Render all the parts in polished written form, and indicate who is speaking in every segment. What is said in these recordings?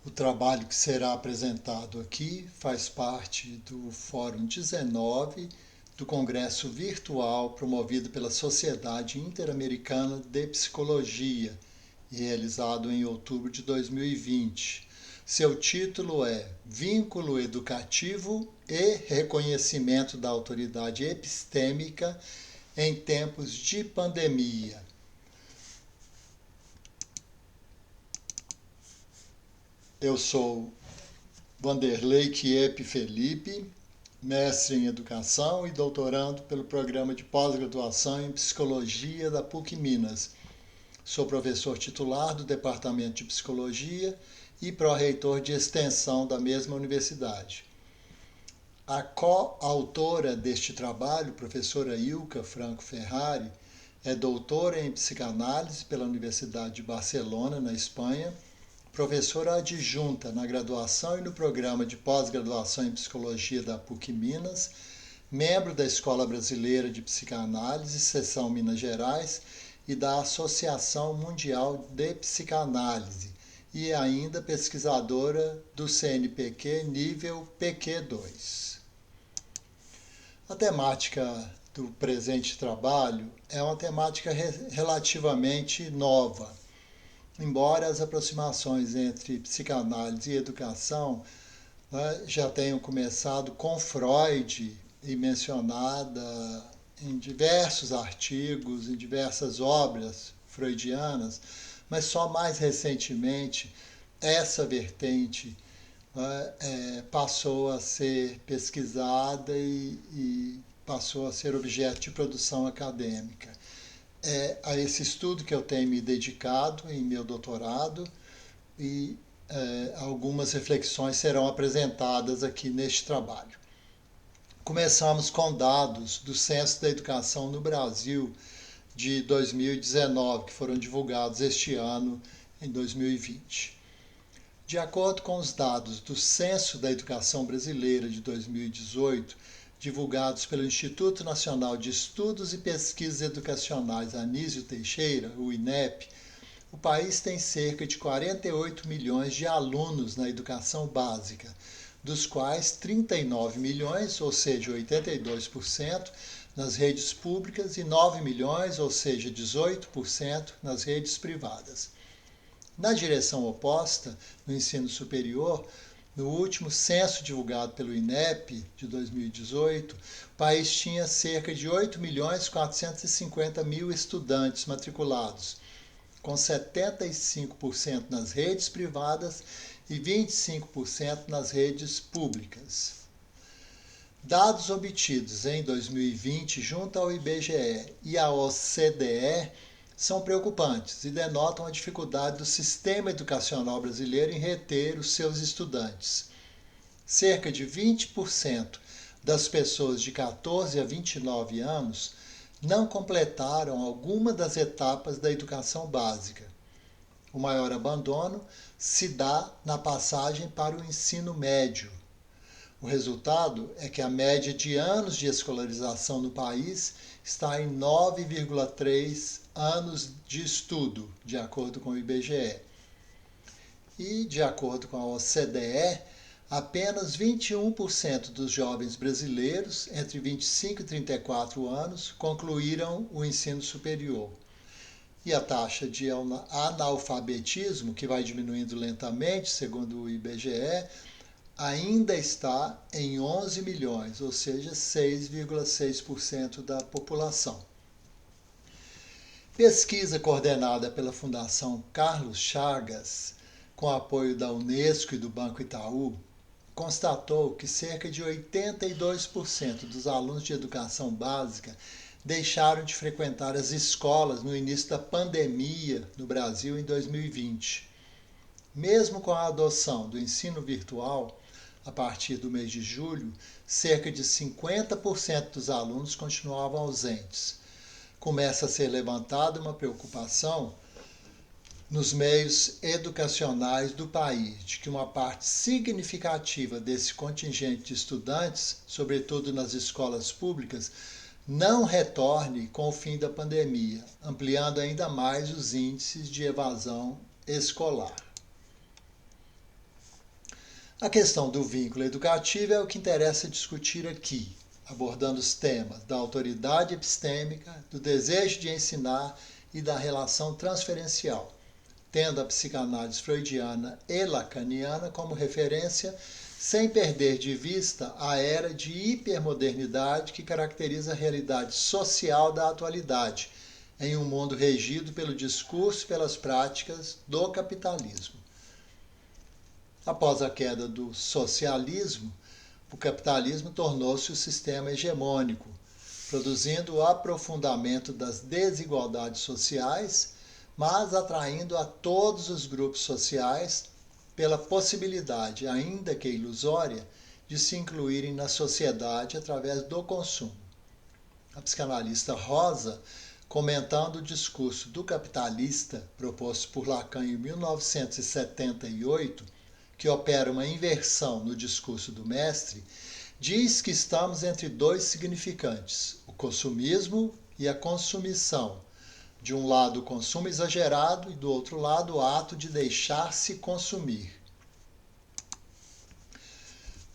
Speaker 1: O trabalho que será apresentado aqui faz parte do Fórum 19 do Congresso Virtual promovido pela Sociedade Interamericana de Psicologia, realizado em outubro de 2020. Seu título é Vínculo Educativo e Reconhecimento da Autoridade Epistêmica em Tempos de Pandemia. Eu sou Vanderlei Chiep Felipe, mestre em Educação e doutorando pelo Programa de Pós-Graduação em Psicologia da PUC Minas. Sou professor titular do Departamento de Psicologia e pró-reitor de Extensão da mesma universidade. A coautora deste trabalho, professora Ilka Franco Ferrari, é doutora em Psicanálise pela Universidade de Barcelona, na Espanha, professora adjunta na graduação e no programa de pós-graduação em Psicologia da PUC Minas, membro da Escola Brasileira de Psicanálise, seção Minas Gerais, e da Associação Mundial de Psicanálise, e ainda pesquisadora do CNPq nível PQ2. A temática do presente trabalho é uma temática relativamente nova. Embora as aproximações entre psicanálise e educação já tenham começado com Freud e mencionada em diversos artigos, em diversas obras freudianas, mas só mais recentemente essa vertente passou a ser pesquisada e passou a ser objeto de produção acadêmica. É a esse estudo que eu tenho me dedicado em meu doutorado e algumas reflexões serão apresentadas aqui neste trabalho. Começamos com dados do Censo da Educação no Brasil de 2019, que foram divulgados este ano, em 2020. De acordo com os dados do Censo da Educação Brasileira de 2018, divulgados pelo Instituto Nacional de Estudos e Pesquisas Educacionais Anísio Teixeira, o INEP, o país tem cerca de 48 milhões de alunos na educação básica, dos quais 39 milhões, ou seja, 82%, nas redes públicas e 9 milhões, ou seja, 18%, nas redes privadas. Na direção oposta, no ensino superior, no último censo divulgado pelo INEP, de 2018, o país tinha cerca de 8.450.000 estudantes matriculados, com 75% nas redes privadas e 25% nas redes públicas. Dados obtidos em 2020 junto ao IBGE e à OCDE são preocupantes e denotam a dificuldade do sistema educacional brasileiro em reter os seus estudantes. Cerca de 20% das pessoas de 14 a 29 anos não completaram alguma das etapas da educação básica. O maior abandono se dá na passagem para o ensino médio. O resultado é que a média de anos de escolarização no país está em 9,3 anos de estudo, de acordo com o IBGE. E, de acordo com a OCDE, apenas 21% dos jovens brasileiros entre 25 e 34 anos concluíram o ensino superior. E a taxa de analfabetismo, que vai diminuindo lentamente, segundo o IBGE, ainda está em 11 milhões, ou seja, 6,6% da população. Pesquisa coordenada pela Fundação Carlos Chagas, com apoio da Unesco e do Banco Itaú, constatou que cerca de 82% dos alunos de educação básica deixaram de frequentar as escolas no início da pandemia no Brasil em 2020. Mesmo com a adoção do ensino virtual, a partir do mês de julho, cerca de 50% dos alunos continuavam ausentes. Começa a ser levantada uma preocupação nos meios educacionais do país, de que uma parte significativa desse contingente de estudantes, sobretudo nas escolas públicas, não retorne com o fim da pandemia, ampliando ainda mais os índices de evasão escolar. A questão do vínculo educativo é o que interessa discutir aqui, abordando os temas da autoridade epistêmica, do desejo de ensinar e da relação transferencial, tendo a psicanálise freudiana e lacaniana como referência, sem perder de vista a era de hipermodernidade que caracteriza a realidade social da atualidade, em um mundo regido pelo discurso e pelas práticas do capitalismo. Após a queda do socialismo, o capitalismo tornou-se o sistema hegemônico, produzindo o aprofundamento das desigualdades sociais, mas atraindo a todos os grupos sociais pela possibilidade, ainda que ilusória, de se incluírem na sociedade através do consumo. A psicanalista Rosa, comentando o discurso do capitalista proposto por Lacan em 1978, que opera uma inversão no discurso do mestre, diz que estamos entre dois significantes, o consumismo e a consumição. De um lado, o consumo exagerado e do outro lado, o ato de deixar-se consumir.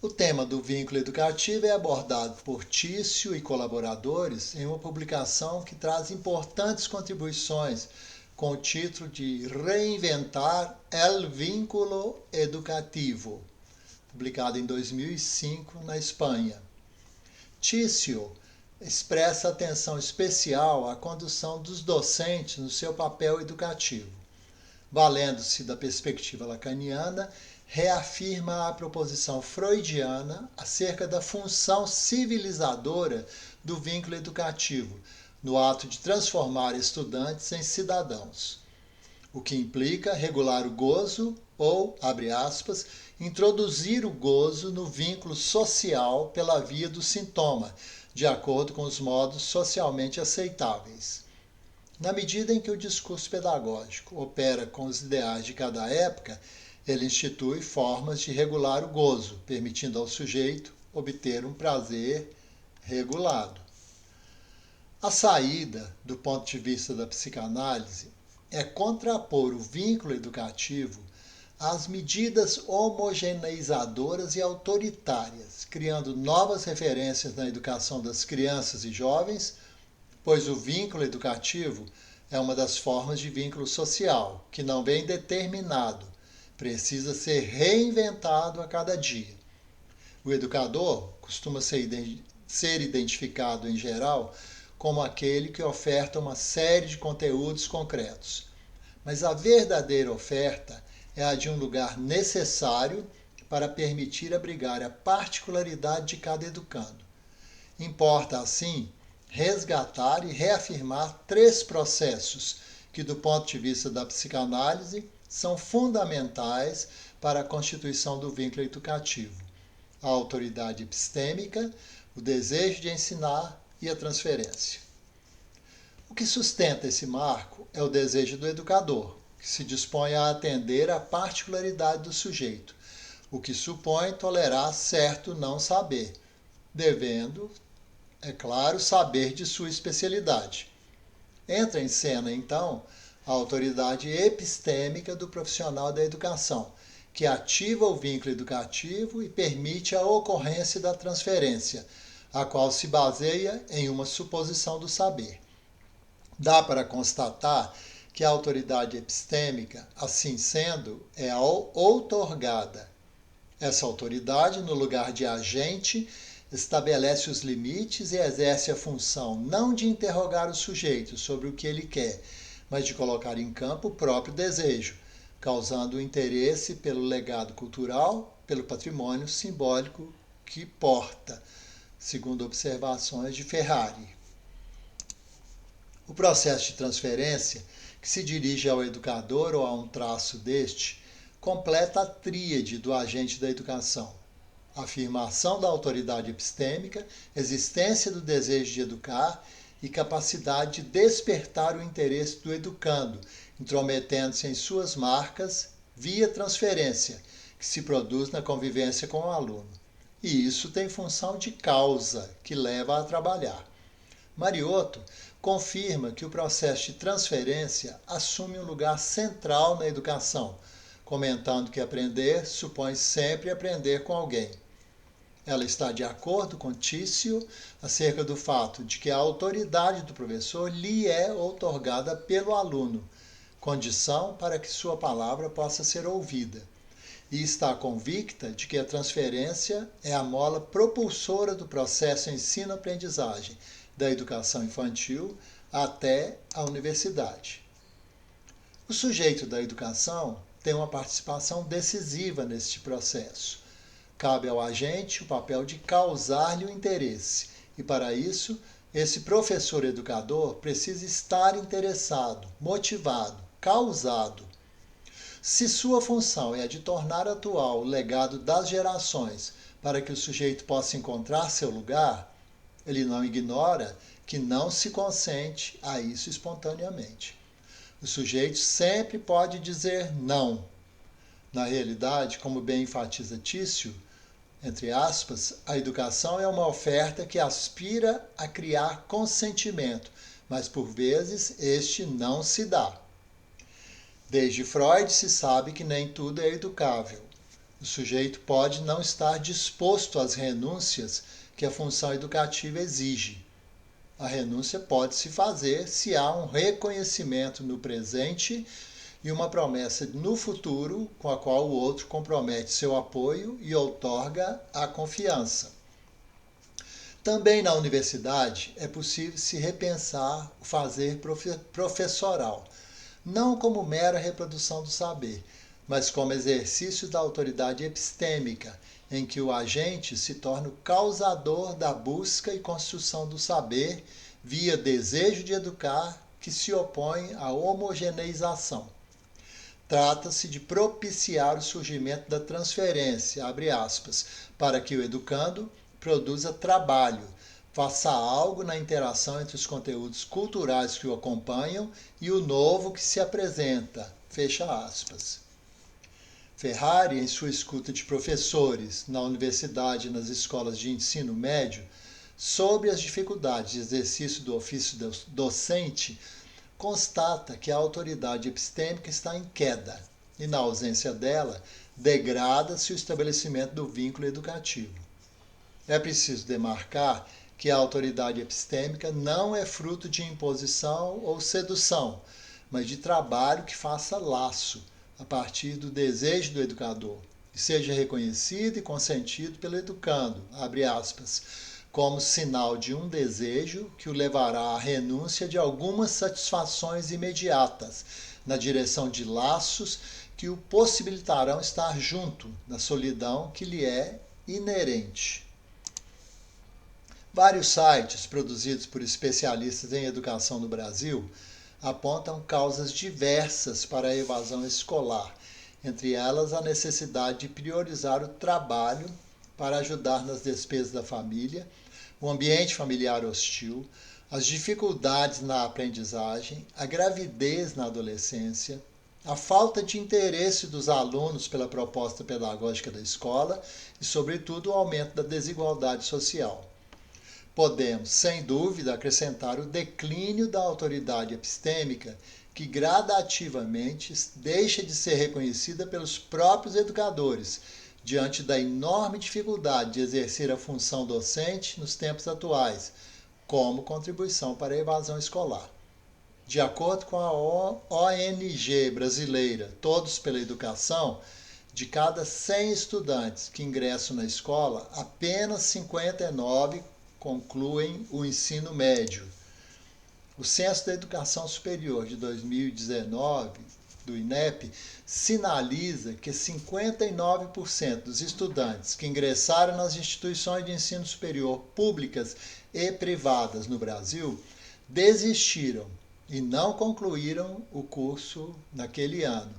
Speaker 1: O tema do vínculo educativo é abordado por Tício e colaboradores em uma publicação que traz importantes contribuições com o título de Reinventar el vínculo educativo, publicado em 2005 na Espanha. Tício expressa atenção especial à condução dos docentes no seu papel educativo. Valendo-se da perspectiva lacaniana, reafirma a proposição freudiana acerca da função civilizadora do vínculo educativo, no ato de transformar estudantes em cidadãos, o que implica regular o gozo ou, abre aspas, introduzir o gozo no vínculo social pela via do sintoma, de acordo com os modos socialmente aceitáveis. Na medida em que o discurso pedagógico opera com os ideais de cada época, ele institui formas de regular o gozo, permitindo ao sujeito obter um prazer regulado. A saída, do ponto de vista da psicanálise, é contrapor o vínculo educativo às medidas homogeneizadoras e autoritárias, criando novas referências na educação das crianças e jovens, pois o vínculo educativo é uma das formas de vínculo social, que não vem determinado, precisa ser reinventado a cada dia. O educador costuma ser identificado, em geral, como aquele que oferta uma série de conteúdos concretos. Mas a verdadeira oferta é a de um lugar necessário para permitir abrigar a particularidade de cada educando. Importa, assim, resgatar e reafirmar três processos que, do ponto de vista da psicanálise, são fundamentais para a constituição do vínculo educativo: a autoridade epistêmica, o desejo de ensinar e a transferência. O que sustenta esse marco é o desejo do educador, que se dispõe a atender à particularidade do sujeito, o que supõe tolerar certo não saber, devendo, é claro, saber de sua especialidade. Entra em cena, então, a autoridade epistêmica do profissional da educação, que ativa o vínculo educativo e permite a ocorrência da transferência, a qual se baseia em uma suposição do saber. Dá para constatar que a autoridade epistêmica, assim sendo, é outorgada. Essa autoridade, no lugar de agente, estabelece os limites e exerce a função não de interrogar o sujeito sobre o que ele quer, mas de colocar em campo o próprio desejo, causando o interesse pelo legado cultural, pelo patrimônio simbólico que porta, segundo observações de Ferrari. O processo de transferência, que se dirige ao educador ou a um traço deste, completa a tríade do agente da educação: afirmação da autoridade epistêmica, existência do desejo de educar e capacidade de despertar o interesse do educando, intrometendo-se em suas marcas via transferência, que se produz na convivência com o aluno. E isso tem função de causa, que leva a trabalhar. Mariotto confirma que o processo de transferência assume um lugar central na educação, comentando que aprender supõe sempre aprender com alguém. Ela está de acordo com Tício acerca do fato de que a autoridade do professor lhe é outorgada pelo aluno, condição para que sua palavra possa ser ouvida. E está convicta de que a transferência é a mola propulsora do processo ensino-aprendizagem, da educação infantil até a universidade. O sujeito da educação tem uma participação decisiva neste processo. Cabe ao agente o papel de causar-lhe o interesse, e para isso, esse professor educador precisa estar interessado, motivado, causado. Se sua função é a de tornar atual o legado das gerações para que o sujeito possa encontrar seu lugar, ele não ignora que não se consente a isso espontaneamente. O sujeito sempre pode dizer não. Na realidade, como bem enfatiza Tício, entre aspas, a educação é uma oferta que aspira a criar consentimento, mas por vezes este não se dá. Desde Freud se sabe que nem tudo é educável. O sujeito pode não estar disposto às renúncias que a função educativa exige. A renúncia pode se fazer se há um reconhecimento no presente e uma promessa no futuro com a qual o outro compromete seu apoio e outorga a confiança. Também na universidade é possível se repensar o fazer professoral, não como mera reprodução do saber, mas como exercício da autoridade epistêmica, em que o agente se torna o causador da busca e construção do saber via desejo de educar que se opõe à homogeneização. Trata-se de propiciar o surgimento da transferência, abre aspas, para que o educando produza trabalho, faça algo na interação entre os conteúdos culturais que o acompanham e o novo que se apresenta, fecha aspas. Ferrari, em sua escuta de professores na universidade e nas escolas de ensino médio, sobre as dificuldades de exercício do ofício docente, constata que a autoridade epistêmica está em queda e, na ausência dela, degrada-se o estabelecimento do vínculo educativo. É preciso demarcar que a autoridade epistêmica não é fruto de imposição ou sedução, mas de trabalho que faça laço a partir do desejo do educador e seja reconhecido e consentido pelo educando, abre aspas, como sinal de um desejo que o levará à renúncia de algumas satisfações imediatas, na direção de laços que o possibilitarão estar junto na solidão que lhe é inerente. Vários sites produzidos por especialistas em educação no Brasil apontam causas diversas para a evasão escolar, entre elas a necessidade de priorizar o trabalho para ajudar nas despesas da família, o ambiente familiar hostil, as dificuldades na aprendizagem, a gravidez na adolescência, a falta de interesse dos alunos pela proposta pedagógica da escola e, sobretudo, o aumento da desigualdade social. Podemos, sem dúvida, acrescentar o declínio da autoridade epistêmica, que gradativamente deixa de ser reconhecida pelos próprios educadores, diante da enorme dificuldade de exercer a função docente nos tempos atuais, como contribuição para a evasão escolar. De acordo com a ONG brasileira Todos pela Educação, de cada 100 estudantes que ingressam na escola, apenas 59 concluem o ensino médio. O Censo da Educação Superior de 2019, do INEP, sinaliza que 59% dos estudantes que ingressaram nas instituições de ensino superior públicas e privadas no Brasil desistiram e não concluíram o curso naquele ano.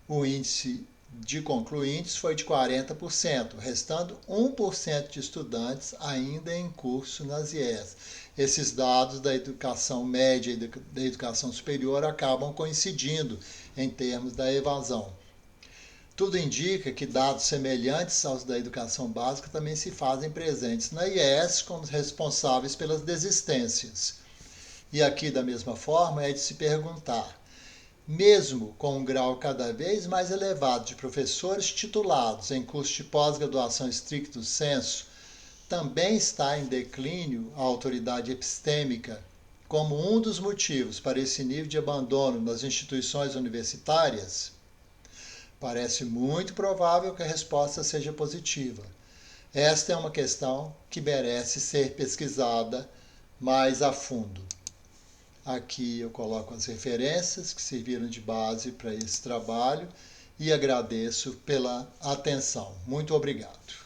Speaker 1: O índice de concluintes foi de 40%, restando 1% de estudantes ainda em curso nas IES. Esses dados da educação média e da educação superior acabam coincidindo em termos da evasão. Tudo indica que dados semelhantes aos da educação básica também se fazem presentes na IES como responsáveis pelas desistências. E aqui, da mesma forma, é de se perguntar: mesmo com um grau cada vez mais elevado de professores titulados em curso de pós-graduação stricto sensu, também está em declínio a autoridade epistêmica como um dos motivos para esse nível de abandono nas instituições universitárias? Parece muito provável que a resposta seja positiva. Esta é uma questão que merece ser pesquisada mais a fundo. Aqui eu coloco as referências que serviram de base para esse trabalho e agradeço pela atenção. Muito obrigado.